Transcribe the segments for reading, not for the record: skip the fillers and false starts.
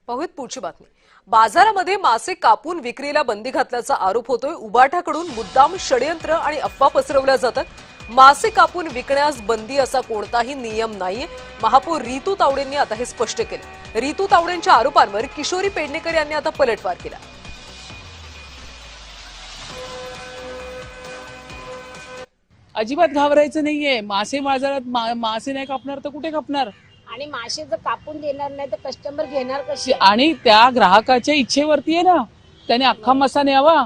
पाहूयात पुढची बातमी। बाजारामध्ये मासे कापून विक्रीला बंदी घातल्याचा आरोप होतोय। उबाठाकडून मुद्दाम षडयंत्र आणि अफवा पसरवल्या जातात। मासे कापून विकण्यास बंदी असा कोणताही नियम नाहीये। महापौर रितू तावडेंनी आता हे स्पष्ट केलं। रितू तावडेंच्या आरोपांवर किशोरी पेडणेकर यांनी आता पलटवार केला। अजिबात घाबरायचं नाहीये। मासे बाजारात मासे नाही कापणार तर कुठे कापणार? आणि मासे जर कापून देणार नाही तर कस्टमर घेणार कसे? आणि त्या ग्राहकाच्या इच्छेवरती आहे ना, त्याने अख्खा मासा न्यावा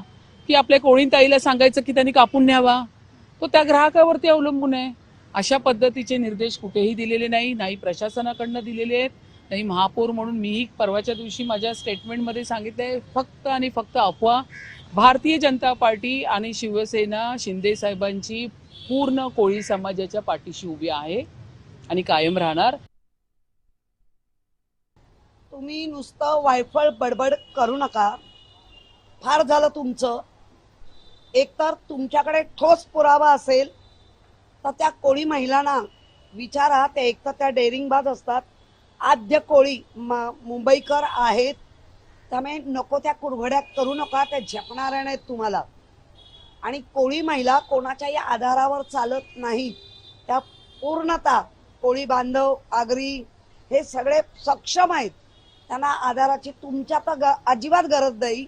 की आपल्या कोळीन ताईला सांगायचं की त्यांनी कापून न्यावा, तो त्या ग्राहकावरती अवलंबून आहे। अशा पद्धतीचे निर्देश कुठेही दिलेले नाही प्रशासनाकडनं दिलेले आहेत, नाही महापौर म्हणून मीही परवाच्या दिवशी माझ्या स्टेटमेंटमध्ये सांगितलंय, फक्त आणि फक्त अफवा। भारतीय जनता पार्टी आणि शिवसेना शिंदे साहेबांची पूर्ण कोळी समाजाच्या पाठीशी उभी आहे आणि कायम राहणार। तुम्ही नुसतं वायफळ बडबड करू नका। फार झालं तुमचं। एकतर तुमच्याकडे ठोस पुरावा असेल तर त्या कोळी महिलांना विचारा, त्या एकतर त्या डेअरिंगबाज असतात, आद्य कोळी मुंबईकर आहेत, त्यामुळे नको त्या कुरघड्या करू नका, त्या झेपणाऱ्या नाहीत तुम्हाला। आणि कोळी महिला कोणाच्याही आधारावर चालत नाहीत, त्या पूर्णतः कोळी बांधव आगरी हे सगळे सक्षम आहेत, त्यांना आधाराची तुमच्या तर अजिबात गरज नाही।